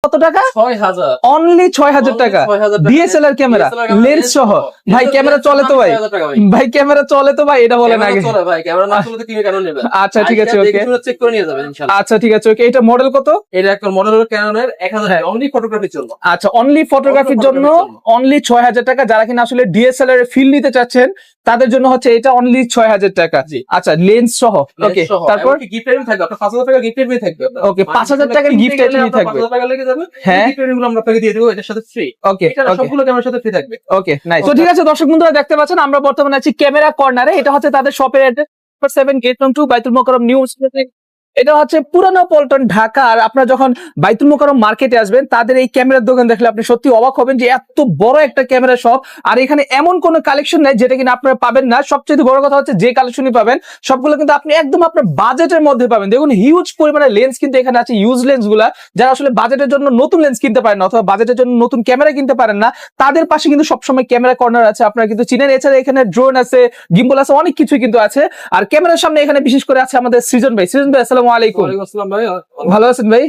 কত টাকা? 6000 অনলি 6000 টাকা। ডিএসএলআর ক্যামেরা লেন্স সহ। ভাই ক্যামেরা চলে তো ভাই? ভাই ক্যামেরা চলে তো ভাই? এটা বলেন আগে। চলে ভাই, ক্যামেরা না চলে তো কিনে কেন নেবেন? আচ্ছা ঠিক আছে, ওকে। চেক করে নিয়ে যাবেন ইনশাআল্লাহ। আচ্ছা ঠিক আছে, ওকে। এটা মডেল কত? এটা একটা মডেল হলো ক্যাননের 1000 অনলি ফটোগ্রাফির জন্য। আচ্ছা, অনলি ফটোগ্রাফির জন্য অনলি 6000 টাকা। যারা কিনা আসলে ডিএসএলআর এর ফিল নিতে চাচ্ছেন তাদের জন্য হচ্ছে এটা অনলি 6000 টাকা। আচ্ছা, লেন্স সহ। ওকে, তারপর গিফট আইটেম থাকবে, আপনার 5000 টাকা গিফট আইটেম থাকবে। ওকে, 5000 টাকার গিফট আইটেম থাকবে। 5000 টাকা লেগে যাবে। হ্যাঁ, গিফট আইটেম গুলো আমরা আপনাকে দিয়ে দেব এটার সাথে ফ্রি। ওকে, এটা সবগুলো ক্যামেরার সাথে ফ্রি থাকবে। ওকে, নাইস। তো ঠিক আছে দর্শক বন্ধুরা, দেখতে পাচ্ছেন আমরা বর্তমানে আছি ক্যামেরা কর্নারে। এটা হচ্ছে তাদের শপের অ্যাড্রেস 7 গেট নং 2 বাইতুল মোকাররম নিউ। এটা হচ্ছে পুরানো পল্টন ঢাকা। আর আপনারা যখন বাইতুল মোকাররম মার্কেটে আসবেন তাদের এই ক্যামেরার দোকান দেখলে আপনি সত্যি অবাক হবেন যে এত বড় একটা ক্যামেরা শপ, আর এখানে এমন কোন কালেকশন নাই যেটা কিনা আপনারা পাবেন না। সবচেয়ে বড় কথা হচ্ছে যে কালেকশনই পাবেন সবগুলো কিন্তু আপনি একদম আপনার বাজেটের মধ্যে পাবেন। দেখুন হিউজ পরিমাণে লেন্স কিন্তু এখানে আছে, ইউজ লেন্স গুলা। যারা আসলে বাজেটের জন্য নতুন লেন্স কিনতে পারেন না অথবা বাজেটের জন্য নতুন ক্যামেরা কিনতে পারেন না, তাদের পাশে কিন্তু সবসময় ক্যামেরা কর্নার আছে, আপনারা কিন্তু চিনেন। এছাড়া এখানে ড্রোন আছে, গিম্বল আছে, অনেক কিছু কিন্তু আছে। আর ক্যামেরার সামনে এখানে বিশেষ করে আছে আমাদের সৃজন ভাই। সৃজন ভাই, আসসালামু আলাইকুম। ভালো আছেন ভাই?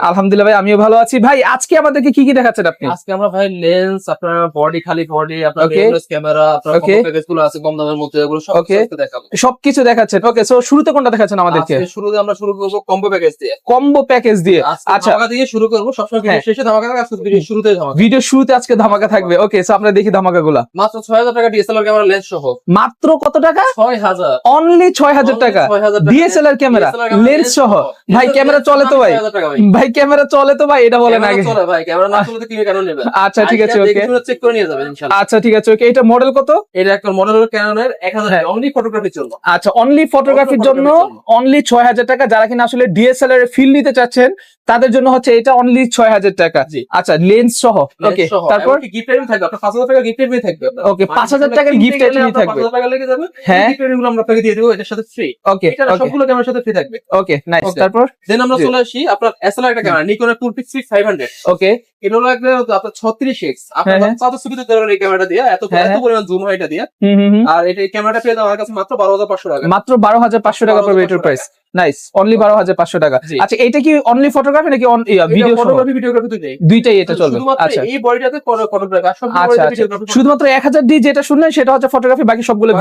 আলহামদুলিল্লাহ ভাই, আমিও ভালো আছি। ভাই আজকে আমাদেরকে কি কি দেখাচ্ছেন আপনি? আজকে আমরা ভাই লেন্স, আপনার বডি, খালি বডি, আপনার ক্যামেরা, আপনার প্যাকেজ গুলো আছে কম দামের মধ্যে, এগুলো সব দেখাবো। সবকিছু দেখাচ্ছেন। ওকে, সো শুরুতে কোনটা দেখাচ্ছেন আমাদেরকে? শুরুতে আমরা শুরু করব কম্বো প্যাকেজ দিয়ে। কম্বো প্যাকেজ দিয়ে। আচ্ছা, ধামাকা দিয়ে শুরু করব। সবসময় ভিডিও শেষে ধামাকা থাকে, আজকে ভিডিও শুরুতে ধামাকা। ভিডিও শুরুতে আজকে ধামাকা থাকবে। ওকে, সো আমরা দেখি ধামাকাগুলো। মাত্র 6000 টাকা ডিএসএলআর ক্যামেরা লেন্স সহ। মাত্র কত টাকা? 6000। অনলি 6000 টাকা। ডিএসএলআর ক্যামেরা লেন্স সহ। ভাই ক্যামেরা চলে তো ভাই? ভাই ক্যামেরা চলে তো ভাই? এটা বলেন আগে। চলে ভাই, ক্যামেরা না চলে তো কিনে কেন নেবেন? আচ্ছা ঠিক আছে, ওকে। চেক করে নিয়ে যাবেন ইনশাআল্লাহ। আচ্ছা ঠিক আছে, ওকে। এটা মডেল কত? এটা একটা মডেল হলো ক্যাননের 1000 অনলি ফটোগ্রাফির জন্য। আচ্ছা, অনলি ফটোগ্রাফির জন্য অনলি 6000 টাকা। যারা কিনা আসলে ডিএসএলআর এর ফিল নিতে চাচ্ছেন তাদের জন্য হচ্ছে এটা অনলি 6000 টাকা। আচ্ছা, লেন্স সহ। ওকে, তারপর গিফট আইটেম থাকবে, আপনার 5000 টাকা গিফট আইটেম থাকবে। ওকে, 5000 টাকার গিফট আইটেম থাকবে। 5000 টাকা লেগে যাবে। হ্যাঁ, গিফট আইটেম গুলো আমরা আপনাকে দিয়ে দেব এটার সাথে ফ্রি। ওকে, এটা সবগুলো ক্যামেরার সাথে ফ্রি থাকবে। ওকে, নাইস। তারপর দেন আমরা চলে আসি আপনার এসএলআর একটা ক্যামেরা, নিকনের Coolpix 500। ওকে, এটা হলো আপনার 36x। আপনার চাঁদের ছবিতে ধরবেন এই ক্যামেরাটা দিয়ে, এত পরিমাণ জুম হয় এটা দিয়ে। আর এটা ক্যামেরাটা পেয়ে যাবেন আমার কাছে মাত্র 12500 টাকা। মাত্র 12500 টাকা পড়বে এটার প্রাইস। নাইস, অনলি 12500 টাকা। আচ্ছা, এটা কি অনলি ফটোগ্রাফি নাকি ভিডিও? ফটোগ্রাফি ভিডিওগ্রাফি দুইটাই এটা চলবে। আচ্ছা, এই বডিটাতে ফটোগ্রাফি আর সব ভিডিওগ্রাফি। শুধুমাত্র 1000 ডি যেটা শুনলেন সেটা হচ্ছে ফটোগ্রাফি, বাকি সবগুলো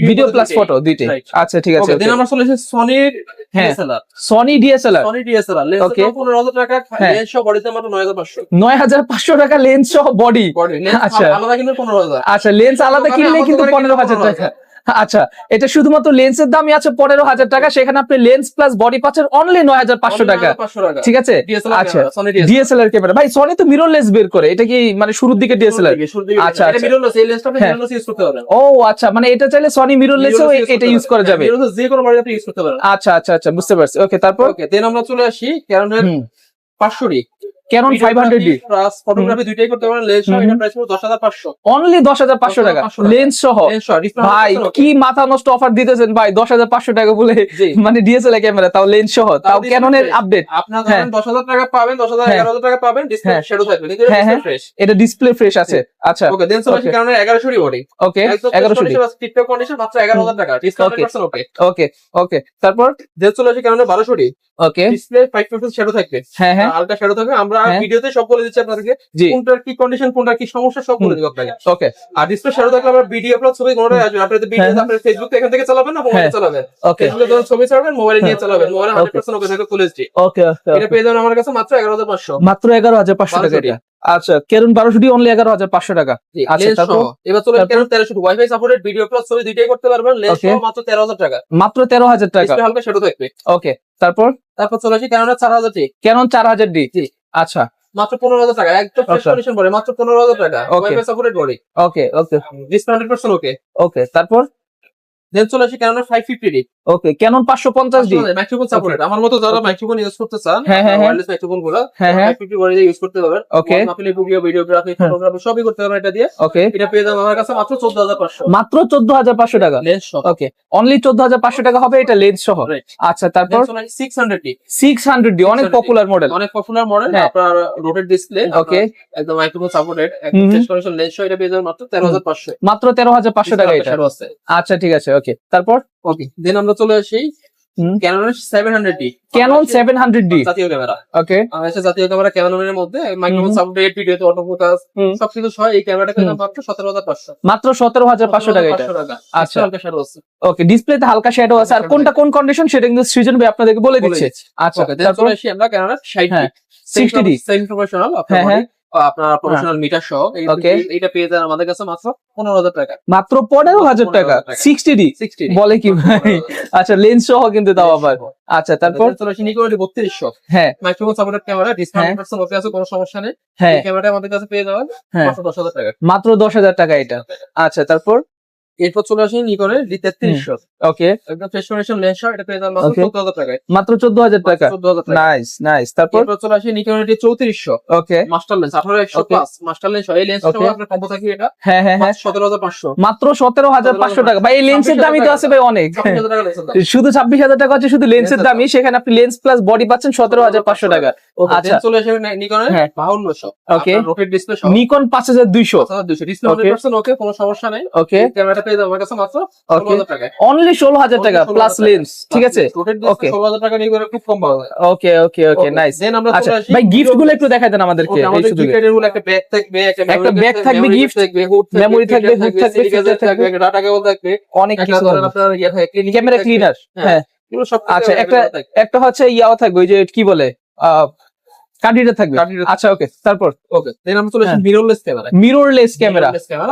ভিডিও প্লাস ফটো দুইটাই। আচ্ছা ঠিক আছে। দেন আমরা চলে এসেছি সনির ডিএসএলআর। Sony DSLR. লেন্স 15000 টাকা, লেন্স সহ বডিতে মাত্র 9500। 9500 টাকা লেন্স সহ বডি। আচ্ছা, আলাদা কিনলে 15000। আচ্ছা, লেন্স আলাদা কিনলে কিন্তু 15000 টাকা। আচ্ছা, এটা শুধুমাত্র লেন্সের দামই আছে 15000 টাকা, সেখানে আপনি লেন্স প্লাস বডি পাচ্ছেন অনলি 9500 টাকা। ঠিক আছে। আচ্ছা, ডিএসএলআর ক্যামেরা। ভাই সনি তো মিররলেস বের করে, এটা কি মানে শুরুর দিকে ডিএসএলআর? আচ্ছা, এটা মিররলেস, এই লেন্সটা আপনি মিররলেস ইউজ করতে পারবেন। ও আচ্ছা, মানে এটা চাইলে সনি মিররলেসও এটা ইউজ করা যাবে। মিররলেস যে কোনো বডি আপনি ইউজ করতে পারেন। আচ্ছা আচ্ছা আচ্ছা, বুঝতে পারছি। ওকে, তারপর? ওকে, দেন আমরা চলে আসি ক্যাননের 500D। Canon 500D plus photography দুইটাই করতে পারেন। লেন্স সহ এটা প্রাইস হলো 10500। অনলি 10500 টাকা লেন্স সহ। ভাই কি মাথা নষ্ট অফার দিতেছেন ভাই, 10500 টাকা বলে মানে ডিএসএলআর ক্যামেরা, তাও লেন্স সহ, তাও ক্যাননের আপডেট। আপনারা ধরেন 10000 টাকা পাবেন, 10000 11000 টাকা পাবেন, ডিসপ্লে শ্যাডো থাকবে, কিন্তু ডিসপ্লে ফ্রেশ। এটা ডিসপ্লে ফ্রেশ আছে। আচ্ছা, ওকে, দেন চলে আসি ক্যাননের 1100D বডি। ওকে, 1100D টিপটপ কন্ডিশন, মাত্র 11000 টাকা, ডিসকাউন্ট 100%। ওকে ওকে ওকে, তারপর? দেন চলে আসি ক্যাননের 1200D। ওকে, ডিসপ্লে 5% শ্যাডো থাকবে। হ্যাঁ হ্যাঁ, হালকা শ্যাডো থাকবে। আমরা ভিডিওতে সব বলে দিচ্ছি আপনাদেরকে, কোনটার কি কন্ডিশন, কোনটার কি সমস্যা সব বলে দিব আপনাকে। ওকে, আর ডিসপ্লে শ্যাডো থাকলে আমরা ভিডিও আপলোড ছবি কোনটাই আসবে। আপনাদের ভিডিও আপনারা ফেসবুক এখান থেকে চালাবেন না মোবাইলে চালাবেন? ওকে, ফেসবুকে যখন ছবি ছাড়বেন মোবাইলে নিয়ে চালাবেন, মোবাইলে 100% ওকে থাকে ফুল এইচডি। ওকে, এটা পেয়ে যাবেন আমার কাছে মাত্র 11500। মাত্র 11500 টাকা এটা। আচ্ছা, ক্যানন 1200D অনলি 11500 টাকা। আচ্ছা, তারপর? এবার চলে Canon 1300D wifi supported, video plus ছবি দুইটাই করতে পারবেন। লেন্স সহ মাত্র 13000 টাকা। মাত্র 13000 টাকা, ডিসপ্লে হালকা শ্যাডো থাকবে। ওকে, তারপর? তারপর চলে আসি ক্যাননের 4000D। Canon 4000D। আচ্ছা, মাত্র 15000 টাকা, একদম ফ্রেশ কন্ডিশন বডি, মাত্র 15000 টাকা, ওয়াইফাই সাপোর্টেড বডি। ওকে ওকে, ডিসপ্লে 100% ওকে। ওকে, তারপর? দেন চলে আসি ক্যাননের 550D। ওকে, ক্যানন 550D মাইক্রোফোন সাপোর্টেড। আমার মতো যারা মাইক্রোফোন ইউজ করতে চান, ওয়্যারলেস মাইক্রোফোন গুলো 550 বডি দিয়ে ইউজ করতে পারবেন। ওকে, আপনি ভিডিওগ্রাফি, ফটোগ্রাফি সবই করতে পারবেন এটা দিয়ে। ওকে, এটা পেয়ে যাবেন আমার কাছে মাত্র 14500। মাত্র 14500 টাকা লেন্স সহ। ওকে, অনলি 14500 টাকা হবে এটা লেন্স সহ। আচ্ছা, তারপর? 600D। 600D অনেক পপুলার মডেল, অনেক পপুলার মডেল। আপনার রোটেট ডিসপ্লে, ওকে, একদম মাইক্রোফোন সাপোর্টেড, একদম ফ্রেশ কন্ডিশন লেন্স সহ এটা পেয়ে যাবেন মাত্র 13500। মাত্র 13500 টাকা এটা। আচ্ছা ঠিক আছে, ওকে, তারপর? ওকে, দেন আমরা চলে আসি ক্যাননের 700D ক্যানন 700D জাতীয় ক্যামেরা। ওকে বাংলাদেশের জাতীয় ক্যামেরা ক্যাননের মধ্যে মাইক্রোফোন সাপোর্টেড ভিডিও অটোফোকাস সবকিছু সহ এই ক্যামেরাটা পেলাম মাত্র 17,500 মাত্র 17,500 টাকা এটা। আচ্ছা ওকে, ডিসপ্লেতে হালকা শ্যাডো আছে। আর কোনটা কোন কন্ডিশন সেটা কিন্তু সৃজন ভাই আপনাদেরকে বলে দিচ্ছে। আচ্ছা তারপর আসি আমরা ক্যাননের 60D সেম প্রফেশনাল আপনার প্রফেশনাল মিটার সহ এইটা পেয়ে যান আমাদের কাছে মাত্র 15,000 টাকা। মাত্র 15,000 টাকা 60D বলে কি ভাই? আচ্ছা লেন্স সহ কিন্তু তাও আবার। আচ্ছা তারপর চলে আসি নিকন 3200 হ্যাঁ microphone supported camera discount percent okay আছে, কোনো সমস্যা নেই। হ্যাঁ এই ক্যামেরাটা আমাদের কাছে পেয়ে যাবেন মাত্র 10,000 টাকা। মাত্র 10,000 টাকা এটা। আচ্ছা তারপর এরপর চলে আসি নিকনের D3300 ওকে একদম ফ্রেশ কন্ডিশন লেন্স সহ এটা পেয়ে যাবেন মাত্র 14,000 টাকায়। মাত্র 14,000 টাকা। 14,000 টাকা। Nice nice. তারপর এরপর চলে আসি নিকনের D3400 okay master lens 1800 plus master lens এই লেন্স সহ আপনার কম্বো থাকবে এটা হ্যাঁ হ্যাঁ হ্যাঁ 17,500 মাত্র 17,500 টাকা। ভাই এই লেন্সের দামই তো আছে ভাই অনেক। 26,000 টাকা লেন্সের দাম। শুধু 26,000 টাকা হচ্ছে শুধু লেন্সের দামই, সেখানে আপনি লেন্স প্লাস বডি পাচ্ছেন 17,500 টাকা। আচ্ছা চলে আসি নিকনের হ্যাঁ। 5200 ওকে রকেট ডিসপ্লে সহ নিকন 5200 200 ডিসপ্লে 100% ওকে, কোনো সমস্যা নাই। ওকে ক্যামেরাটা পেয়ে যাবেন আমার কাছে মাত্র ওকে 16,000 টাকায়। অনলি 16,000 টাকা প্লাস লেন্স, ঠিক আছে রকেট ওকে ডিসপ্লে 16,000 টাকা নিয়ে খুব কম পাওয়া যায়। ওকে ওকে ওকে নাইস। দেন আমরা আচ্ছা চলে আসি ভাই গিফট গুলো একটু দেখাই দেন আমাদেরকে। ওকে, আমাদের এই শুধু গিফটের গুলো একটা ব্যাগ থাকবে, একটা ব্যাগ থাকবে, gift থাকবে, হুড থাকবে, memory থাকবে, hood থাকবে, সিলিকার filter থাকবে, একটা ডাটা কেবল থাকবে, অনেক একটা কিছু ধরেন আপনার ইয়া থাকবে, ক্যামেরা ক্লিনার। হ্যাঁ এগুলো সব আচ্ছা একটা হচ্ছে ইয়াও থাকবে ওই যে কি বলে কার্ডিটা থাকবে। আচ্ছা ওকে তারপর ওকে দেন আমরা চলে আসি mirrorless camera. Mirrorless camera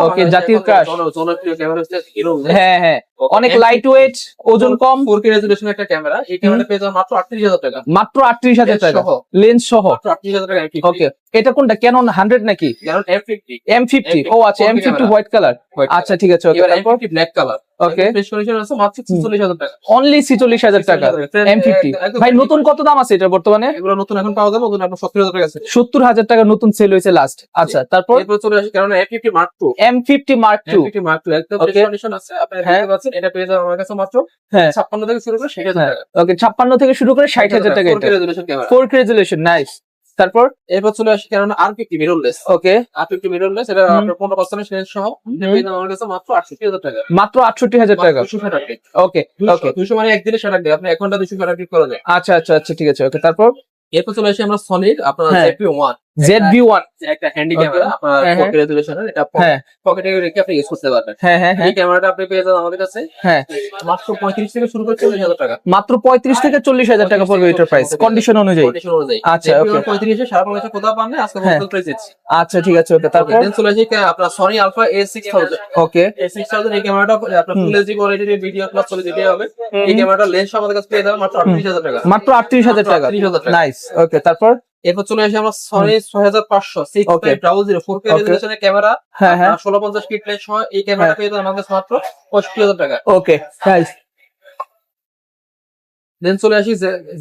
okay জাতীয় ক্রাশ। জনপ্রিয় ক্যামেরা হচ্ছে মিররলেস। হ্যাঁ হ্যাঁ অনেক লাইট ওয়েট, ওজন কম, 4K রেজোলিউশন একটা ক্যামেরা। এই ক্যামেরাটা পেয়ে যাবেন মাত্র 38,000 টাকা। মাত্র 38,000 টাকা লেন্স সহ। মাত্র 38,000 টাকা। ওকে এটা কোনটা ক্যানন 100 নাকি ক্যানন M50 M50? ও আচ্ছা M50 হোয়াইট কালার। আচ্ছা ঠিক আছে ওকে এবার তারপর M50 ব্ল্যাক কালার। ওকে ফ্রেশ কন্ডিশন আছে মাত্র 46,000 টাকা। অনলি 46,000 টাকা M50। ভাই নতুন কত দাম আছে এটা বর্তমানে? এগুলো নতুন এখন পাওয়া যাবে, নতুন আপনার 70,000 টাকা আছে। 70,000 টাকা নতুন সেল হয়েছে লাস্ট। আচ্ছা তারপর এরপর চলে আসি কারণ M50 Mark II। M50 Mark II M50 Mark II একদম ফ্রেশ কন্ডিশন আছে, আপনারা হ্যাঁ। দেখতে পাচ্ছেন। এটা পেয়ে যাবেন আমার কাছে মাত্র হ্যাঁ 56 থেকে শুরু করে 60,000 টাকা। ওকে 56 থেকে শুরু করে 60,000 টাকা 4K এটা। Resolution camera. 4K resolution nice. তারপর এরপর চলে আসি কারণ R50 মিররলেস। ওকে R50 মিররলেস এটা আপনার 15% লেন্স সহ এটা পেয়ে যাবেন আমার কাছে মাত্র 68,000 টাকা। মাত্র 68,000 টাকা। 200 শাটার ক্লিক। ওকে ওকে 200 মানে একদিনে শাটার ক্লিক, আপনি 1 ঘন্টা 200 শাটার ক্লিক করা যায়। আচ্ছা আচ্ছা আচ্ছা ঠিক আছে ওকে তারপর এরপর চলে আসি আমরা সনির আপনার হ্যাঁ। ZV-1 ZV-1 একটা হ্যান্ডি Okay. ক্যামেরা আপনার হ্যাঁ, 4K রেজোলিউশনের। এটা হ্যাঁ পকেটে রেখে আপনি ইউজ করতে পারবেন। হ্যাঁ হ্যাঁ হ্যাঁ এই ক্যামেরাটা আপনি পেয়ে যাবেন আমাদের কাছে হ্যাঁ মাত্র 35 থেকে শুরু করে 40,000 টাকা। মাত্র 35 থেকে 40,000 টাকা পড়বে এটার প্রাইস কন্ডিশন অনুযায়ী। কন্ডিশন অনুযায়ী। আচ্ছা, okay. 35 সারা বাংলাদেশে কোথাও পান না, আজকে হ্যাঁ। বলতে প্রাইস দিচ্ছি। আচ্ছা ঠিক আছে ওকে তারপর দেন চলে আসি আপনার সনি আলফা A6000। ওকে A6000 এই ক্যামেরাটা আপনার ফুল এইচডি কোয়ালিটির ভিডিও প্লাস চলে যেতে হবে। এই ক্যামেরাটা লেন্স আমাদের কাছে পেয়ে যাবেন মাত্র 38,000 টাকা। মাত্র 38,000 টাকা 38,000 টাকা। নাইস ওকে তারপর এরপর চলে আসি আমরা সনি 6500 Okay. 6500 4K রেজোলিউশনের camera. হ্যাঁ হ্যাঁ 1650 কিট লেন্স সহ এই ক্যামেরাটা পেয়ে যাবেন আমাদের কাছে মাত্র 65,000 টাকা। ওকে নাইস দেন চলে আসি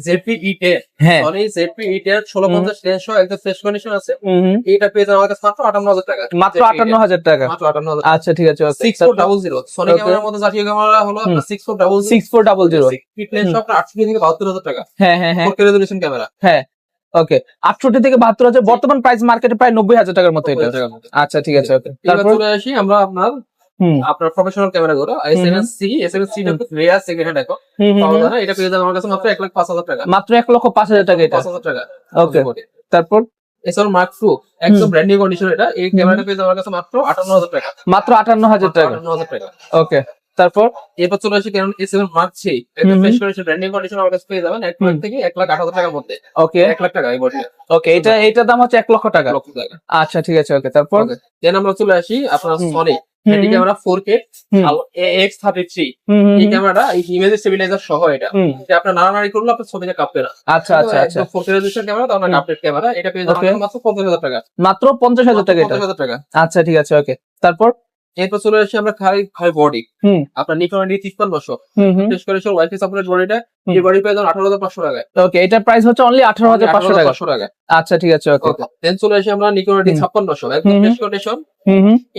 ZV-E10। হ্যাঁ সনি ZV-E10 1650 লেন্স সহ একদম ফ্রেশ কন্ডিশন আছে। হুম এটা পেয়ে যাবেন আমার কাছে মাত্র 58,000 টাকা। মাত্র 58,000 টাকা। মাত্র 58,000। আচ্ছা ঠিক আছে ওকে 6400 সনি Okay. ক্যামেরার মধ্যে জাতীয় ক্যামেরা হলো আপনার 6400 6400 কিট লেন্স সহ আপনার 68 থেকে 72,000 টাকা। হ্যাঁ হ্যাঁ হ্যাঁ 4K রেজোলিউশন ক্যামেরা। হ্যাঁ ওকে 68 থেকে 72,000 বর্তমান প্রাইস মার্কেটে প্রায় 90,000 টাকার মতো এটা। আচ্ছা ঠিক আছে ওকে এবার তারপর চলে আসি আমরা আপনার প্রফেশনাল ক্যামেরা গুলো S7C রেয়ার সেকেন্ড হ্যান্ড দেখো পাওয়া যায় না। এটা পেয়ে যাবেন আমার কাছে মাত্র 1,05,000 টাকা। মাত্র 1,05,000 টাকা এটা। 5,000 টাকা। ওকে তারপর এছাড়া মার্ক II একদম ব্র্যান্ড নিউ কন্ডিশন। এটা এই ক্যামেরাটা পেয়ে যাবেন আমার কাছে মাত্র 58,000 টাকা। মাত্র 58,000 টাকা 58,000 টাকা। ওকে তারপর এরপর চলে আসি কারণ A7 Mark III একদম fresh condition brand new condition আমার কাছে পেয়ে যাবেন 1 লাখ থেকে 1,08,000 টাকার মধ্যে। ওকে 1 লাখ টাকা এই বডি। ওকে এটা দাম হচ্ছে 1 লক্ষ টাকা। লক্ষ টাকা। আচ্ছা ঠিক আছে ওকে তারপর দেন আমরা চলে আসি আপনার সনি এই ক্যামেরা 4K AX33। এই ক্যামেরাটা এই ইমেজ স্টেবিলাইজার সহ এটা আপনার নাড়ানাড়ি করলে আপনার ছবিটা কাঁপবে না। আচ্ছা আচ্ছা আচ্ছা 4K রেজোলিউশন ক্যামেরা তার মানে আপডেট ক্যামেরা। এটা পেয়ে যাবেন মাত্র 50,000 টাকা। মাত্র 50,000 টাকা এটা। 50,000 টাকা। আচ্ছা ঠিক আছে ওকে তারপর এরপর চলে আসি আমরা খাই বডি আপনার Nikon D5300 fresh condition wifi supported বডিটা এই বডি পেয়ে যাবেন 18,500 টাকা। ওকে এটার প্রাইস হচ্ছে অনলি 18,500 টাকা। 18,500 টাকা। আচ্ছা ঠিক আছে ওকে দেন চলে আসি আমরা নিকন D5600 একদম ফ্রেশ কন্ডিশন।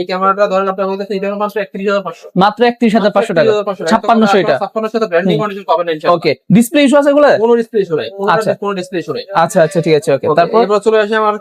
এই ক্যামেরাটা ধরেন আপনার কাছে নিতে পারেন মাত্র 31,500। মাত্র 31,500 টাকা 5600 এটা। 5600 ব্র্যান্ড নিউ কন্ডিশন পাবেন ইনশাআল্লাহ। ওকে ডিসপ্লে ইস্যু আছে এগুলো? কোনো ডিসপ্লে ইস্যু নাই। আচ্ছা কোনো ডিসপ্লে ইস্যু নাই। আচ্ছা আচ্ছা ঠিক আছে ওকে তারপর এরপর চলে আসি আমার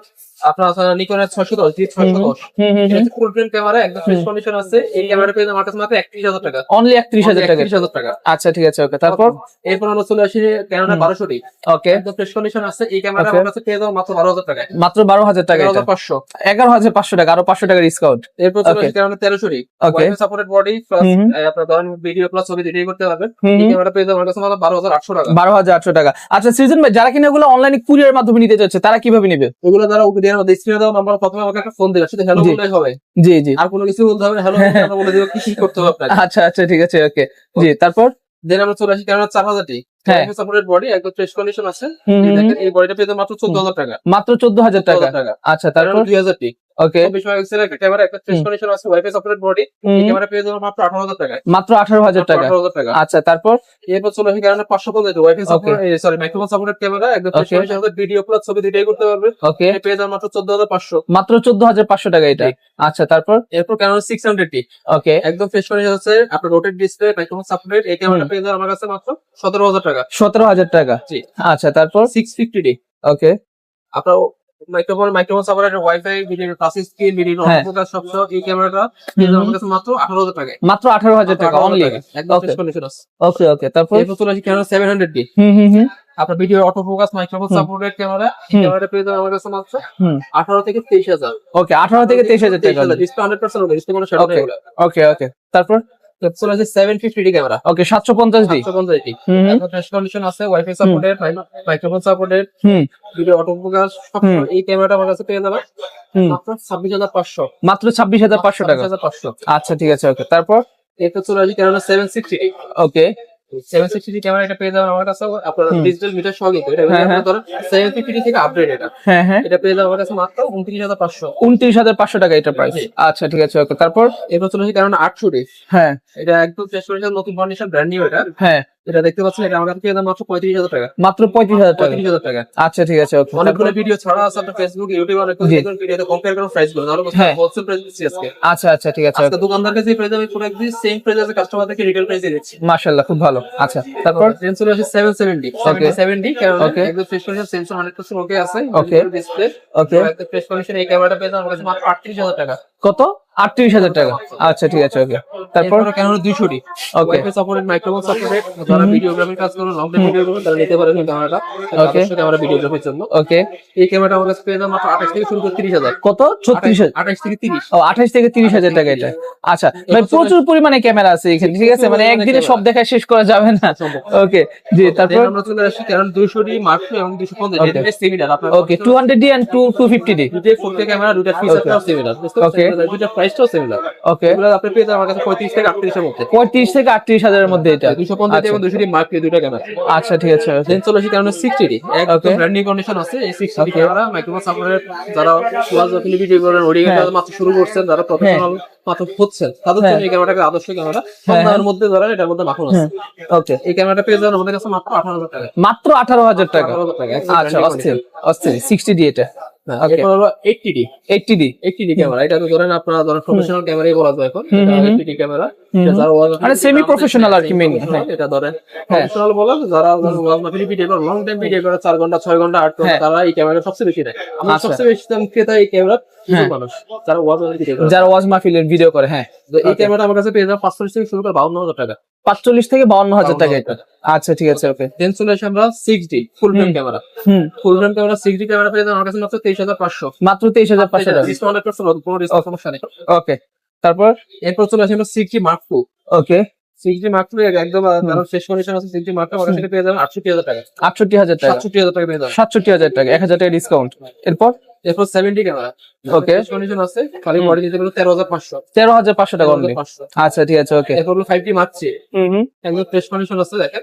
আপনার নিকনের 610 610 এটা ফুল ফ্রেম ক্যামেরা একদম ফ্রেশ কন্ডিশন আছে। এই ক্যামেরা পেয়ে আমার কাছে মাত্র 31,000 টাকা। অনলি 31,000 টাকা। 31,000 টাকা। আচ্ছা ঠিক আছে, ওকে। তারপর এরপর আমরা চলে আসি ক্যানোন 1200 ওকে, একদম ফ্রেশ কন্ডিশন আছে। এই ক্যামেরা আমার কাছে পেয়ে যাবো মাত্র 12,000 টাকায়। মাত্র 12,000 টাকা। 11,500 11,500 টাকা, আরো 500 টাকা ডিসকাউন্ট। এরপর চলে আসি ক্যানোন 1300 ওকে, সাপোর্টেড বডি প্লাস আপনার ধরেন ভিডিও প্লাস ছবি দুটোই করতে পারবেন। এই ক্যামেরা পেয়ে যাবো আমার কাছে মাত্র 12,800 টাকা। 12,800 টাকা। আচ্ছা সৃজন ভাই, যারা কিনা এগুলো অনলাইনে কুরিয়ার মাধ্যমে নিতে চাচ্ছে তারা কিভাবে নিবে? এগুলো দ্বারা স্ক্রিনে দেওয়া নাম্বার প্রথমে আমাকে একটা ফোন দিবে, সেটা হ্যালো বললেই হবে। জি জি, আর কোনো কিছু বলতে হবে না, হ্যালো আমরা বলে দিব কি করতে হবে আপনাকে। আচ্ছা আচ্ছা ঠিক আছে, ওকে। জি, তারপর দেন আমরা চলে আসি ক্যামেরা 4000 হ্যাঁ, সাপোর্টেড বডি একদম ফ্রেশ কন্ডিশন আছে। দেখেন এই বডিটা পেয়ে যাবো মাত্র 14,000 টাকা। মাত্র 14,000 টাকা। আচ্ছা তারপর 2000 ওকে, 24 মেগাপিক্সেলের একটা ক্যামেরা একটা ফ্রেশ কন্ডিশন আছে, ওয়াইফাই সাপোর্টেড বডি। এই ক্যামেরা পেয়ে যাবো মাত্র 18,000 টাকায়। মাত্র 18,000 টাকা। 18,000 টাকা। আচ্ছা তারপর এরপর চলে আসি camera 550 wifi support sorry microphone supported camera একদম ফ্রেশ কন্ডিশন আছে, ভিডিও প্লাস ছবি দুটোই করতে পারবে। ওকে, এটা পেয়ে যাবো মাত্র 14,500। মাত্র 14,500 টাকা এটা। আচ্ছা তারপর এরপর ক্যামেরা 600 ওকে, একদম ফ্রেশ কন্ডিশন আছে, আপনার রোটেট ডিসপ্লে মাইক্রোফোন সাপোর্টেড। এই ক্যামেরাটা পেয়ে যাবো আমার কাছে মাত্র 17,000 টাকা। 17,000 টাকা। জি। আচ্ছা তারপর 650 ওকে, আপনার microphone supported wifi video touch screen video autofocus সব সহ এই ক্যামেরাটা পেয়ে যাবো আমার কাছে মাত্র 18,000 টাকায়। মাত্র 18,000 টাকা অনলি। একদম ফ্রেশ কন্ডিশন আছে। ওকে ওকে, তারপর এরপর চলে আসি ক্যামেরা 700 আপনার video autofocus microphone supported camera. ক্যামেরাটা পেয়ে যাবো আমার কাছে মাত্র 18 থেকে 23,000। ওকে, 18 থেকে 23,000 টাকা। ডিসপ্লে 100% হবে, ডিসপ্লে কোনো শ্যাডো নেই। ওকে ওকে, তারপর চলে আসে 750 ক্যামেরা। ওকে, 750D। 750 একদম ফ্রেশ কন্ডিশন আছে, wifi supported microphone supported video autofocus সব এই ক্যামেরাটা আমার কাছে পেয়ে যাবে মাত্র 26,500। মাত্র 26,500 টাকা। 26,500। আচ্ছা ঠিক আছে, ওকে। তারপর এরপর চলে আসি ক্যামেরা 760 ওকে, 760 ক্যামেরা এটা পেয়ে যাবেন আমার কাছে আপনার ডিজিটাল মিটার সহ কিন্তু এটা ধরেন 750 থেকে আপডেট এটা। হ্যাঁ হ্যাঁ, এটা পেয়ে যাবেন আমার কাছে মাত্র 29,500। 29,500 টাকা এটা প্রাইস। আচ্ছা ঠিক আছে, ওকে। তারপর এরপর চলে আসি ক্যামেরা 800 হ্যাঁ এটা একদম ফ্রেশ কন্ডিশন নতুন কন্ডিশন ব্র্যান্ড নিউ এটা। হ্যাঁ, এটা দেখতে পাচ্ছেন এটা আমার কাছে পেয়ে যাবেন মাত্র 35,000 টাকা। মাত্র 35,000 টাকা। 35,000 টাকা। আচ্ছা ঠিক আছে, ওকে। অনেকগুলো ভিডিও ছাড়া আছে আপনার ফেসবুক ইউটিউবে অনেকগুলো দেখুন ভিডিওতে কম্পেয়ার করুন প্রাইস গুলো, তাহলে হ্যাঁ। হোলসেল প্রাইস দিচ্ছি আজকে। আচ্ছা আচ্ছা ঠিক আছে, আজকে দোকানদারকে যে প্রাইস আমি প্রোডাক্ট দিই সেম প্রাইস আছে কাস্টমারদেরকে রিটেল প্রাইসে দিচ্ছি। মাশাআল্লাহ, খুব ভালো। আচ্ছা তারপর দেন চলে আসে 770 770 কারণ Okay. একদম ফ্রেশ কন্ডিশন সেন্সর 100% ওকে আছে। Okay. ডিসপ্লে ওকে, একদম ফ্রেশ কন্ডিশন এই ক্যামেরাটা পেয়ে যাবেন আমার কাছে মাত্র 38,000 টাকা। কত? 38,000 টাকা। আচ্ছা ঠিক আছে, ওকে। তারপর তারপর ক্যামেরা 200 ওকে, ওয়াইফাই সাপোর্টেড মাইক্রোফোন সাপোর্টেড যারা ভিডিওগ্রাফি কাজ করুন লং টাইম ভিডিও করুন তারা নিতে পারেন এই ক্যামেরাটা। Okay. ক্যামেরা ভিডিওগ্রাফির জন্য ওকে। এই ক্যামেরাটা আমার কাছে পেয়ে যাবেন মাত্র 28 থেকে শুরু করে 30,000। কত? 36,000। 28 থেকে 30। ও, 28 থেকে 30,000 টাকা এটা। আচ্ছা ভাই, প্রচুর পরিমাণে ক্যামেরা আছে এখানে, ঠিক আছে? মানে একদিনে সব দেখা শেষ করা যাবে না। ওকে জি, তারপর আমরা চলে আসি কারণ 200 মার্ক এবং 250 Okay. এটা সিমিলার আপনার। ওকে, 200D and 250D। দুটো 4K ক্যামেরা দুটো ফিচারটাও সিমিলার। Okay. দুটো প্রাইসটাও সিমিলার। ওকে, এগুলো আপনি পেয়ে যাবেন আমার কাছে 35 থেকে 38 এর মধ্যে। 35 থেকে 38,000 এর মধ্যে এটা। 250 এবং 200 মার্ক দুটো ক্যামেরা। আচ্ছা ঠিক আছে, দেন চলে আসি কারণ 60D একদম Okay. ব্র্যান্ড নিউ কন্ডিশন আছে। এই 60D ক্যামেরা মাইক্রোফোন সাপোর্টেড যারা ওয়াজ অফ ভিডিও করেন ওরিয়েন্টাল মাত্র শুরু করছেন, যারা প্রফেশনাল মাত্র হচ্ছেন তাদের জন্য এই ক্যামেরাটা আদর্শ ক্যামেরা। কম দামের মধ্যে ধরা এটার মধ্যে মাখন আছে। ওকে, এই ক্যামেরাটা পেয়ে যাবেন আমাদের কাছে মাত্র 18,000 টাকা। মাত্র 18,000 টাকা। 18,000 টাকা। আচ্ছা, অস্থির অস্থির। 60D এটা। ওকে, এরপর হলো 80D 80D ক্যামেরা। এটা তো ধরেন আপনারা ধরেন প্রফেশনাল ক্যামেরাই বলা যায় এখন। এটা 80D ক্যামেরা। এটা যারা মানে semi professional আর কি main। এটা ধরেন প্রফেশনাল বলা যারা ওয়াজ মাফিলি ভিডিও করে লং টাইম ভিডিও করে 4 ঘন্টা 6 ঘন্টা 8 ঘন্টা তারা এই ক্যামেরা সবচেয়ে বেশি নেয়। আমরা আচ্ছা। সবচেয়ে বেশি দাম ক্রেতা এই ক্যামেরা মানুষ যারা ওয়াজ মাফিলি ভিডিও করে। যারা ওয়াজ মাহফিলের ভিডিও করে, হ্যাঁ। তো এই ক্যামেরা আমার কাছে পেয়ে যাবেন 45 থেকে শুরু করে 52,000 টাকা। 45 থেকে 52,000 টাকা এটা। আচ্ছা ঠিক আছে, ওকে। দেন চলে আসি আমরা 6D ফুল ফ্রেম ক্যামেরা। ফুল ফ্রেম ক্যামেরা 6D ক্যামেরা পেয়ে যাবেন আমার কাছে মাত্র 23,500। মাত্র 23,500 টাকা। ডিসকাউন্ট 100% কোনো ডিসকাউন্ট সমস্যা নেই। ওকে, তারপর এরপর চলে আসি আমরা 6D Mark II। ওকে, 6D Mark II একদম শেষ কন্ডিশন আছে। 6D Mark II আমার কাছে পেয়ে যাবেন 68,000 টাকা। 68,000 টাকা। 67,000 টাকা পেয়ে যাবেন। 67,000 টাকা, 1,000 টাকা ডিসকাউন্ট। এরপর এরপর 70 ক্যামেরা ওকে, শেষ কন্ডিশন আছে, খালি বডি দিতে পারবে 13,500। 13,500 টাকা অনলি। আচ্ছা ঠিক আছে, ওকে। এরপর হলো 5D Mark III একদম ফ্রেশ কন্ডিশন আছে, দেখেন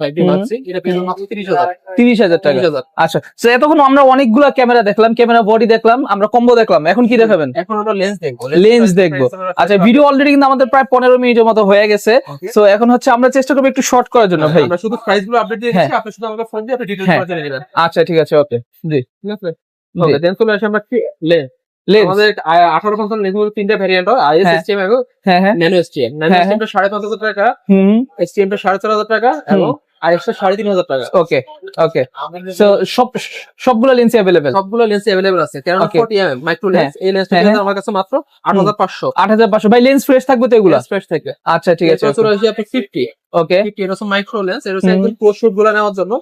5D Mark III এটা পেয়ে যাবেন মাত্র 30,000। 30,000 টাকা। 30,000। আচ্ছা, তো এতক্ষণ আমরা অনেকগুলা ক্যামেরা দেখলাম, ক্যামেরা বডি দেখলাম, আমরা কম্বো দেখলাম, এখন কি দেখাবেন? এখন আমরা লেন্স দেখবো। লেন্স দেখবো। আচ্ছা, ভিডিও অলরেডি কিন্তু আমাদের প্রায় 15 মিনিটের মতো হয়ে গেছে। সো এখন হচ্ছে আমরা চেষ্টা করবো একটু শর্ট করার জন্য ভাই। আমরা শুধু প্রাইস গুলো আপডেট দিয়ে দিচ্ছি, আপনি শুধু আমাকে ফোন দিয়ে আপনি ডিটেইলস জেনে নেবেন। আচ্ছা ঠিক আছে, ওকে। জি, ঠিক আছে। ওকে, দেন চলে আসি আমরা লেন্স। আমাদের 1850 লেন্স মধ্যে তিনটা ভেরিয়েন্ট হয়, আইএস এসটিএম এবং হ্যাঁ হ্যাঁ, ন্যানো এসটিএম। ন্যানো এসটিএমটা 5,500 টাকা, এসটিএমটা 4,500 টাকা এবং আইএসটা 3500 টাকা। ওকে ওকে, সো সবগুলো লেন্স অ্যাভেলেবেল? সবগুলো লেন্স অ্যাভেলেবল আছে। Canon Okay. 40mm micro lens, এই লেন্সটা হ্যাঁ, পেয়ে আমার কাছে মাত্র 8500 8500। ভাই লেন্স ফ্রেশ থাকবে তো এগুলা? ফ্রেশ থেকে। আচ্ছা ঠিক আছে, এরপর চলে আসি আপনি 50 ওকে। এটা হচ্ছে মাইক্রো লেন্স, এটা হচ্ছে একদম প্রো শুট গুলো নেওয়ার জন্য।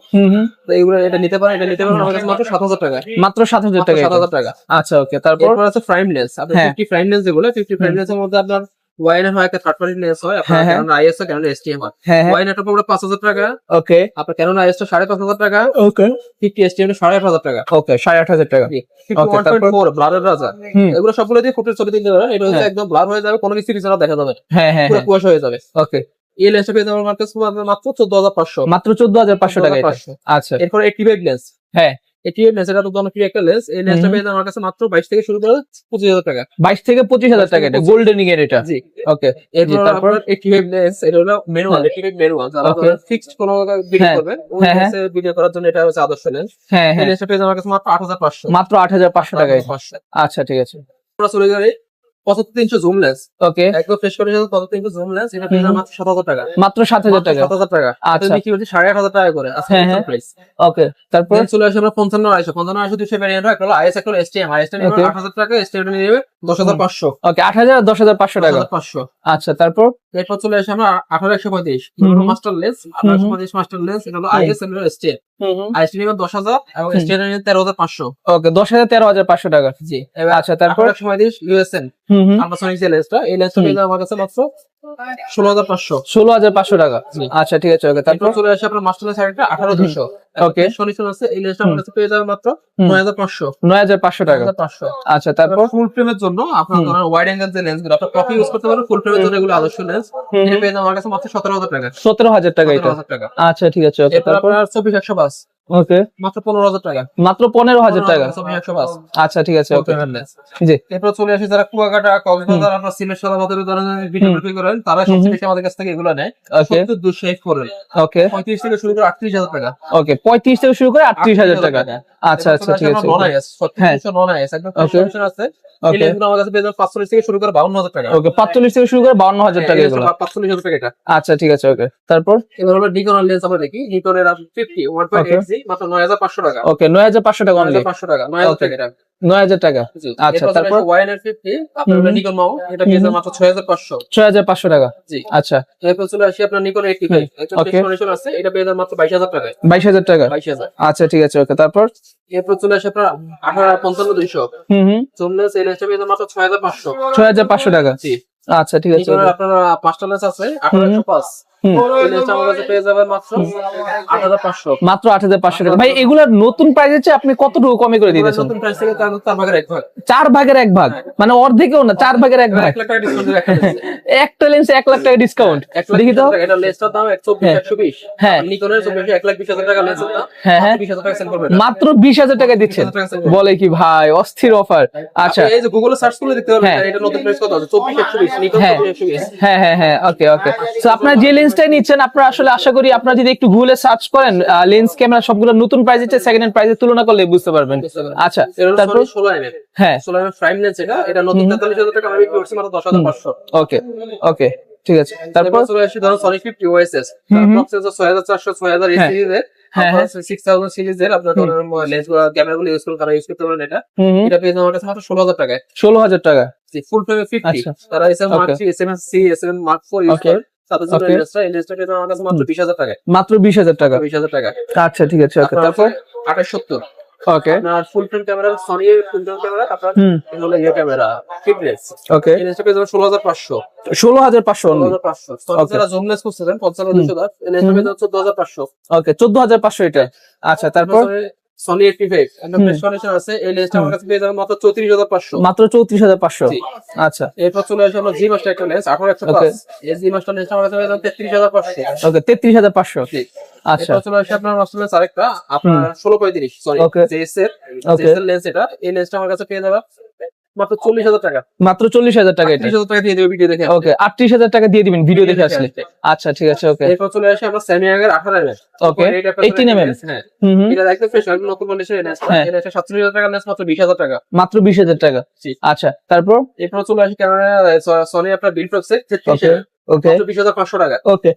তো এইগুলো এটা নিতে পারেন, আমার কাছে মাত্র 7000 টাকা। মাত্র 7000 টাকা? 7000 টাকা। আচ্ছা ওকে, তারপর? এরপর আছে প্রাইম লেন্স, আপনি হ্যাঁ। 50 প্রাইম লেন্স যেগুলো, 50 প্রাইম লেন্সের মধ্যে আপনার ওয়াইনের হয় একটা থার্ড পার্টি লেন্স হয়, আপনার হ্যাঁ, Canon ISO, Canon STM হয়। হ্যাঁ হ্যাঁ, ওয়াইনেরটা পুরো 5000 টাকা, ওকে আপনার Canon ISO 5500 টাকা, ওকে 50 STM 8500 টাকা। ওকে, 8500 টাকা। 51.4 ব্লারের রাজা, হুম, এগুলো সবগুলো দিয়ে ফুটের ছবি তুলতে পারেন। এটা হচ্ছে একদম ব্লার হয়ে যাবে, কোনো কিছু রিজনাল দেখা যাবে না, হ্যাঁ হ্যাঁ পুরো কুয়াশা হয়ে যাবে। ওকে, এই লেন্সটা পেয়ে যাবেন মাত্র 14500। মাত্র 14500 টাকা এটা? 14500। আচ্ছা, এরপর 85 লেন্স, হ্যাঁ 88 লেন্স, এটা তো জনপ্রিয় একটা লেন্স। এই লেন্সটা পেয়ে যাবেন আমার কাছে মাত্র 22 থেকে শুরু করে 25000 টাকা। 22 থেকে 25000 টাকা এটা, গোল্ডেন এর এটা? জি। ওকে, এরপর তারপর? আপনার 85 লেন্স, এটা হলো ম্যানুয়াল, 85 ম্যানুয়াল, যারা Okay. ফিক্সড কোনো ভিডিও হ্যাঁ, করবেন ওই হ্যাঁ, লেন্সে ভিডিও করার জন্য এটা হচ্ছে আদর্শ লেন্স। হ্যাঁ এই হ্যাঁ, লেন্সটা পেয়ে যাবেন আমার কাছে মাত্র 8500। মাত্র 8500 টাকা এটা? 8500। আচ্ছা ঠিক আছে, আমরা চলে যাই 75300 জুম লেন্স, ওকে, একদম ফ্রেশ কন্ডিশন 75300 জুম লেন্স, এটা পেয়ে যাবেন মাত্র 7000 টাকা। মাত্র 7000 টাকা? 7000 টাকা। আচ্ছা। এটা বিক্রি করছি 8500 টাকা করে আজকে হ্যাঁ, হ্যাঁ। প্রাইস। ওকে, তারপর? দেন চলে আসে আমরা 55 200 ভ্যারিয়েন্ট হয়, একটা হলো IS, একটা হলো STM। IS টা নিবে Okay. 8000 টাকা, STM টা নিবে 10500। ওকে, 8000 আর 10500 টাকা? 10500। আচ্ছা, তারপর? এরপর চলে আসে আমরা 18135 মাস্টার লেন্স, 18135 মাস্টার লেন্স, এটা হলো IS, এটা হলো STM। IS টা নিবে 10000 এবং STM টা নিবে 13500। ওকে, 10000 13500 টাকা? জি। এবার আচ্ছা, তারপর? 18135 USN আলট্রাসনিক যে লেন্সটা, এই লেন্সটা পেয়ে যাবেন আমার কাছে মাত্র 16500। 16500 টাকা? জি। আচ্ছা ঠিক আছে, ওকে, তারপর তারপর? চলে আসে আপনার মাস্টার লেন্স আরেকটা 18200। ওকে। সলিউশন আছে, এই লেন্সটা আমার কাছে পেয়ে যাবেন মাত্র 9500। 9500 টাকা? 9500। আচ্ছা, তারপর? ফুল ফ্রেমের জন্য আপনার ধরেন ওয়াইড অ্যাঙ্গেল যে লেন্স গুলো আপনার কপি ইউজ করতে পারেন, ফুল ফ্রেমের জন্য এগুলো আদর্শ লেন্স। এটা পেয়ে যাবেন আমার কাছে মাত্র 17000 টাকা। 17000 টাকা এটা? 17000 টাকা। আচ্ছা ঠিক আছে, ওকে, এরপর তারপর? আপনার 24105 ওকে, মাত্র 15000 টাকা। মাত্র 15000 টাকা? 24105 আচ্ছা ঠিক আছে, ফুল ওকে, ফ্রেমের লেন্স। জি। এরপর চলে আসে যারা কুয়াকাটা, কক্সবাজার, আপনার সিলেট, সাদামাতের ধরনের ভিডিওগ্রাফি করেন, তারা সবচেয়ে বেশি আমাদের কাছ থেকে এগুলো নেয়। ওকে 70200 করেন, ওকে 35 থেকে শুরু করে 38000 টাকা। ওকে, 35 থেকে শুরু করে 38000 টাকা? আচ্ছা আচ্ছা ঠিক আছে, নন আইএস, 3600 নন আইএস একদম সলিউশন আছে। এই ওকে লেন্সগুলো আমার কাছে পেয়ে যাবেন 45 থেকে শুরু করে 52000 টাকা। ওকে, 45 থেকে শুরু করে 52000 টাকা এগুলো? 45000 টাকা এটা। আচ্ছা ঠিক আছে, ওকে, তারপর? এবার আমরা নিকনের লেন্স আমরা দেখি, নিকনের 50 1.8G মাত্র 9500 টাকা। ওকে, 9500 টাকা অনলি? 9500 টাকা, 9000 টাকা এটা। 9000 টাকা? জি। আচ্ছা, এরপর তারপর? ওয়াইনের 50 আপনার নিকন মাও, এটা পেয়ে যাবেন মাত্র 6500। 6500 টাকা? জি। আচ্ছা, এরপর চলে আসি আপনার নিকন 85 একটা Okay. ফ্রেশ কন্ডিশন আছে, এটা পেয়ে যাবেন মাত্র 22000 টাকায়। 22000 টাকা? 22000। আচ্ছা ঠিক আছে, ওকে, তারপর? এরপর চলে আসি আপনার 1855200 জুম লেন্স, এই লেন্সটা পেয়ে যাবেন মাত্র 6500। 6500 টাকা? জি। আচ্ছা ঠিক আছে, নিকনের আপনার পাঁচটা লেন্স আছে 18105, এই লেন্সটা আমার কাছে পেয়ে যাবেন মাত্র 8500। মাত্র 8500 টাকা? ভাই এগুলার নতুন প্রাইসের চেয়ে আপনি কতটুকু কমে করে দিতেছেন? নতুন প্রাইস থেকে তার ভাগের এক ভাগ, 4 ভাগের 1 ভাগ? মানে অর্ধেকও না, 4 ভাগের 1 ভাগ? 1 লাখ টাকা ডিসকাউন্ট রাখা হয়েছে। একটা লেন্সে 1 লাখ টাকা ডিসকাউন্ট? দেখি তো। এটা লেন্সটার দাম 124,120। হ্যাঁ। নিকনের 1,20,000 টাকা লেন্সের দাম, হ্যাঁ, হ্যাঁ। 20,000 টাকা সেল করবেন। মাত্র 20000 টাকা দিচ্ছেন? 20,000 টাকা sell করবেন। বলে কি ভাই, অস্থির অফার। আচ্ছা, এই যে গুগলে সার্চ করে দেখতে পারবেন হ্যাঁ। এটা নতুন প্রাইস কত আছে, 24,120 নিকন হ্যাঁ 24,120। হ্যাঁ হ্যাঁ হ্যাঁ, ওকে ওকে। তো আপনারা যে লেন্সটাই নিচ্ছেন, আপনারা আসলে আশা করি আপনারা যদি একটু গুগলে সার্চ করেন, লেন্স ক্যামেরা সবগুলো নতুন প্রাইসের চেয়ে সেকেন্ড হ্যান্ড প্রাইসের তুলনা করলে বুঝতে পারবেন। আচ্ছা, তারপর তারপর? 16 হ্যাঁ, 16 প্রাইম লেন্স, এটা নতুন 43,000 টাকা আমি বিক্রি করছি মাত্র 10,500। ওকে ওকে, ঠিক আছে, তারপর? তারপর চলে আসি ধরুন Sony 50 OSS, তার বক্স আছে 6400 6000 এই হ্যাঁ। সিরিজের, হ্যাঁ, আপনার 6000 সিরিজের আপনার ধরুন লেন্সগুলো ক্যামেরাগুলো ইউজ করুন, তারা ইউজ করতে পারেন এটা। এটা পেয়ে যাবেন আমার কাছে মাত্র 16000 টাকায়। 16000 টাকা? ফুল ফ্রেমে 50, আচ্ছা। তারা SM Mark 3, SM-C, SM Mark 4 use Okay. করে, তাদের জন্য Okay. এই লেন্সটা পেয়ে যাবেন আমার কাছে মাত্র 20000 টাকায়। মাত্র 20000 টাকা? 20000 টাকা। আচ্ছা ঠিক আছে, ওকে, তারপর? 2870 ওকে আপনার ফুল ফ্রেম ক্যামেরা, সনি ফুল ফ্রেম ক্যামেরা, আপনার হুম, এটা হলো ইয়ে ক্যামেরা ফিটনেস, ওকে, এই লেন্সটা পেয়ে যাবেন 16500। 16500 অনলি? 16500। সনি যারা জুম লেন্স করতেছেন 55200, এই লেন্সটা পেয়ে যাবেন 14500। ওকে, 14500 এটা? আচ্ছা, তারপর? সনি 85 একটা ফ্রেশ কন্ডিশন আছে, এই লেন্সটা আমার কাছে পেয়ে যাবেন মাত্র 34500। মাত্র 34500? জি। আচ্ছা, এরপর চলে আসে হলো জি মাস্টার একটা লেন্স 18105, এই জি মাস্টার লেন্সটা আমার কাছে পেয়ে যাবেন 33500। ওকে, 33500? জি। আচ্ছা, এরপর চলে আসে আপনার মাস্টার লেন্স আরেকটা আপনার 1635, সরি Okay. জেএস এর Okay. লেন্স, এটা এই লেন্সটা আমার কাছে পেয়ে যাবেন মাত্র 40000 টাকা। মাত্র 40000 টাকা এটা? 30000 টাকা দিয়ে দেবে ভিডিও দেখে। ওকে, 38000 টাকা দিয়ে দিবেন ভিডিও দেখে আসলে? আচ্ছা ঠিক আছে, ওকে এরপর চলে আসে আমরা Samyang এর 18mm, ওকে, 18mm? হ্যাঁ, হুম হুম, এটা একদম ফ্রেশ একদম নতুন কন্ডিশনের লেন্স, হ্যাঁ। এটা 47000 টাকা লেন্স মাত্র 20000 টাকা। মাত্র 20000 টাকা? জি। আচ্ছা, তারপর? এরপর চলে আসে ক্যামেরা সনি আপনার বিলফ্রক্স এর ওকে 33 ওকে 20500 টাকা। ওকে,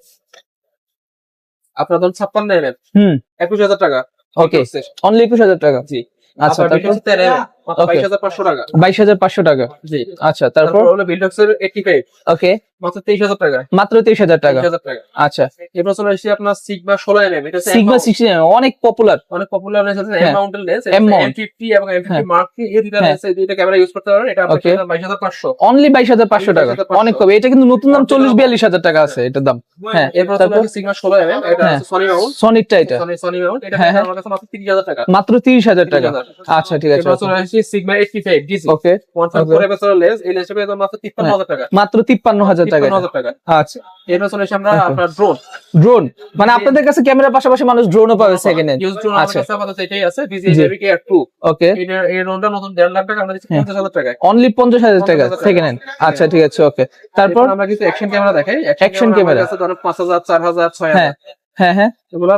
আপনার ধরুন 56 mm হুম 21,000 টাকা। ওকে অনলি 21,000 টাকা জি। আচ্ছা আপনার তারপর 10 mm মাত্র Okay. 22,500 টাকা। 22,500 টাকা জি। আচ্ছা তারপর তারপর হলো বিল্ডক্সের 85 ওকে মাত্র 23,000 টাকা। মাত্র 23,000 টাকা 23,000 টাকা। আচ্ছা এরপর চলে আসছে আপনার সিগমা 16 mm, এটা হচ্ছে সিগমা M-mount। 16 অনেক পপুলার অনেক পপুলার লেন্স আছে হ্যাঁ। M mountain lens, M-mount। M50 এবং M50 হ্যাঁ। Mark III এই দুইটা হ্যাঁ। লেন্স, এই দুইটা ক্যামেরা ইউজ করতে পারবেন। এটা আপনার Okay. 22,500। অনলি 22,500 টাকা 22,500 অনেক কম এটা কিন্তু নতুন দাম 40-42,000 টাকা আছে এটার দাম হ্যাঁ এরপর চলে তারপর আসছে সিগমা 16 mm, এটা হ্যাঁ। হচ্ছে সনি মাউন্ট। সনিকটা এটা সনি মাউন্ট, এটা হ্যাঁ, হ্যাঁ। আমার কাছে মাত্র 30,000 টাকা। মাত্র 30,000 টাকা 30,000 আচ্ছা ঠিক আছে এরপর চলে আসছে সিগমা 85 ডিসি ওকে 1.4 এপিসোড লেন্স, এই লেন্সটা পেয়ে যাবেন মাত্র 53,000 টাকা। মাত্র 53,000 টাকা 53,000 টাকা। আচ্ছা এরপর চলে আসছে আমরা আপনার ড্রোন। ড্রোন মানে আপনাদের কাছে ক্যামেরার পাশাপাশি মানুষ ড্রোনও পাবে সেকেন্ড হ্যান্ড ইউজ ড্রোন আমার আচ্ছা কাছে আপাতত এটাই আছে, DJI জি। Mavic Air 2। ওকে এই ড্রোনটা নতুন 1.5 লাখ টাকা, আমরা দিচ্ছি হ্যাঁ। 50,000 টাকায়। অনলি 50,000 টাকা 50,000 সেকেন্ড হ্যান্ড আচ্ছা ঠিক আছে ওকে তারপর এরপর আমরা কিছু অ্যাকশন ক্যামেরা দেখাই। Action camera। আমার কাছে ধরেন 5,000, 4,000, 6,000 হ্যাঁ হ্যাঁ হ্যাঁ এগুলো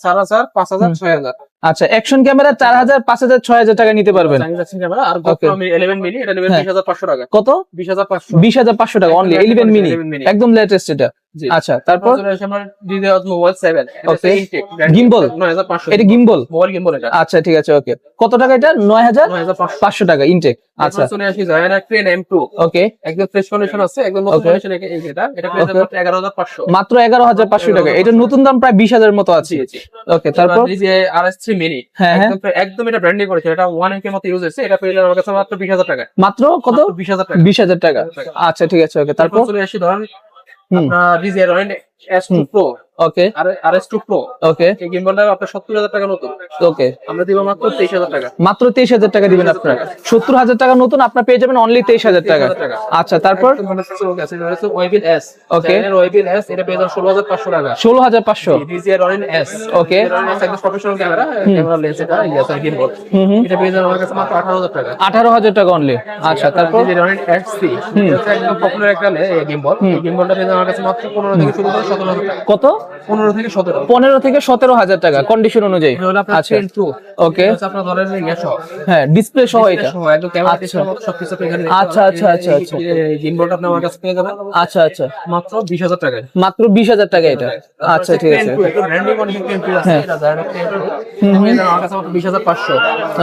4,000, 5,000, 6,000 আচ্ছা অ্যাকশন ক্যামেরা 4,000 5,000 6,000 টাকা নিতে পারবেন চাইনিজ অ্যাকশন ক্যামেরা। আর Okay. GoPro আমি 11 মিলি, এটা নেবেন হ্যাঁ। 20,500 টাকা। কত 20,500। 20,500 টাকা অনলি 11 মিনি 11 mini। একদম লেটেস্ট এটা জি। আচ্ছা তারপর তারপর চলে আসে আমার DJI Mobile 7, এটা হচ্ছে Okay. Intake Gimbal। 9,500। এটা গিম্বল মোবাইল গিম্বল এটা আচ্ছা ঠিক আছে ওকে কত টাকা এটা 9,500 9,500। টাকা ইনটেক আচ্ছা তারপর চলে আসি Zhiyun Crane M2, ওকে একদম ফ্রেশ কন্ডিশন আছে, একদম নতুন Okay. কন্ডিশন। এটা পেয়ে যাবেন মাত্র 11,500। মাত্র 11,500 টাকা এটা নতুন দাম প্রায় 20,000 মতো আছে জি জি। ওকে তারপর DJI RS3 mini, হ্যাঁ, হ্যাঁ। একদম এটা ব্র্যান্ডিং করেছে, এটা 1 এর মতো ইউজ হচ্ছে, এটা পেয়ে যাবেন আমার কাছে মাত্র 20,000 টাকা। মাত্র কত 20,000 টাকা। 20,000 টাকা আচ্ছা ঠিক আছে ওকে তারপর তারপর চলে আসি ধরেন হুম আপনার DJI Ronin S2 Pro ওকে আর RS2 Pro, ওকে এই গিম্বলটা আপনার 70,000 টাকা নতুন, ওকে আমরা দিব মাত্র 23,000 টাকা। মাত্র 23,000 টাকা দিবেন আপনারা 70,000 টাকা নতুন আপনার পেয়ে যাবেন অনলি 23,000 টাকা 23,000 টাকা। আচ্ছা তারপর একদম মানে চোখ আছে, এটা হচ্ছে Webill S, Okay. Zhiyun Webill S, এটা পেয়ে যাবেন 16,500 টাকা। 16,500 DJI Ronin S, Okay. DJI Ronin S একদম প্রফেশনাল ক্যামেরা লেন্স, এটা ইয়েস আর গিম্বল, এটা পেয়ে যাবেন আমার কাছে মাত্র 18,000 টাকা। 18,000 টাকা অনলি আচ্ছা তারপর DJI Ronin XC, এটা হচ্ছে একদম পপুলার একটা গিম্বল, এই গিম্বলটা পেয়ে যাবেন আমার কাছে মাত্র 15 থেকে শুরু করে 17,000 টাকা। কত 15 থেকে 17। 15 থেকে 17,000 টাকা কন্ডিশন অনুযায়ী এটা হলো আপনার আচ্ছা Crane 2, ওকে এটা হচ্ছে আপনার ধরেন ইয়ে সহ, হ্যাঁ ডিসপ্লে সহ এটা সহ একদম ক্যামেরা আচ্ছা। ডিসপ্লের মতো সবকিছু আপনি এখানে দেখতে আচ্ছা, পাবেন। আচ্ছা, আচ্ছা, এই- আচ্ছা। এই গিম্বলটা আপনি আমার কাছে পেয়ে যাবেন আচ্ছা আচ্ছা মাত্র 20,000 টাকায়। মাত্র 20,000 টাকা এটা আচ্ছা ঠিক আছে ব্র্যান্ডিং কন্ডিশন Crane 2 আছে, হ্যাঁ। এটা Zhiyun Crane 2, এটা পেয়ে যাবেন আমার কাছে মাত্র 20,500।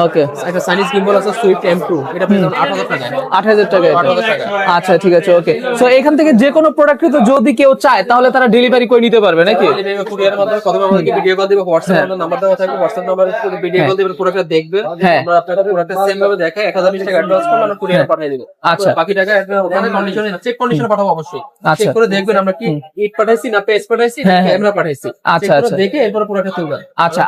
ওকে একটা চাইনিজ গিম্বল আছে Swift M2, এটা পেয়ে যাবেন 8,000 টাকায়। 8,000 টাকা এটা 8,000 টাকা। আচ্ছা ঠিক আছে ওকে সো এখান থেকে যে কোনো প্রোডাক্ট তো যদি কেউ চায় তাহলে তারা ডেলিভারি করে নিতে পারবে নাকি কুরিয়ারের মাধ্যমে কত আমাদেরকে ভিডিও কল দিবে, হোয়াটসঅ্যাপ নাম্বার দেওয়া থাকবে, হোয়াটসঅ্যাপ নাম্বারে ভিডিও কল দিবে, পুরোটা দেখবে, হ্যাঁ। আমরা আপনাদের পুরোটা সেম ভাবে দেখাই 1,020 টাকা অ্যাডভান্স করলে আমরা কুরিয়ারে পাঠিয়ে দেব। আচ্ছা। বাকি টাকা ওখানে কন্ডিশনে চেক কন্ডিশনে পাঠাবো অবশ্যই। আচ্ছা। চেক করে দেখবেন আমরা কি ইট পাঠাইছি না পেজ পাঠাইছি না হ্যাঁ, হ্যাঁ। ক্যামেরা পাঠাইছি, আচ্ছা, চেক করে আচ্ছা। দেখে এরপর পুরোটা তুলবেন। আচ্ছা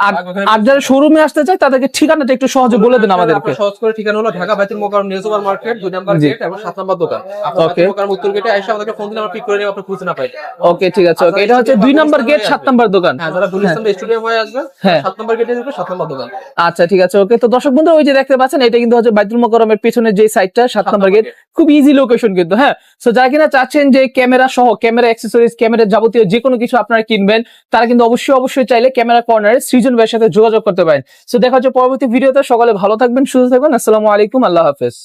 আর যারা শোরুমে আসতে চায় তাদেরকে ঠিকানাটা একটু সহজে বলে দিন আমাদেরকে আপনার সহজ করে ঠিকানা হলো Dhaka Baitul Mukarram new super market 2 number জি। গেট এবং 7 নাম্বার দোকান। আপনি Okay. বাইতুল মোকাররম উত্তর গেটে এসে আমাদেরকে ফোন দিলে আমরা পিক করে নিব, আপনি খুঁজে না পাই। ওকে ঠিক আছে ওকে এটা হচ্ছে 2 নাম্বার গেট 7 নাম্বার দোকান হ্যাঁ, যারা গুলিস্তান স্টুডিয়াম হয়ে আসবে হ্যাঁ। 7 নাম্বার গেটে যাবে, 7 নাম্বার দোকান। আচ্ছা ঠিক আছে ওকে তো দর্শক বন্ধু ওই যে দেখতে পাচ্ছেন এটা কিন্তু হচ্ছে বাইতুল মোকাররমের পিছনে যে সাইডটা 7 নাম্বার গেট খুব ইজি লোকেশন কিন্তু হ্যাঁ সো যারা কিনা চাচ্ছেন যে ক্যামেরা সহ ক্যামেরা অ্যাক্সেসরিজ ক্যামেরা যাবতীয় যে কোনো কিছু আপনারা কিনবেন তারা কিন্তু অবশ্যই চাইলে ক্যামেরা কর্নারে সৃজন ভাইয়ের সাথে যোগাযোগ করতে পারেন সো দেখা হচ্ছে পরবর্তী ভিডিওতে। সকালে ভালো থাকবেন সুস্থ থাকবেন আসসালামু আলাইকুম আল্লাহ হাফেজ।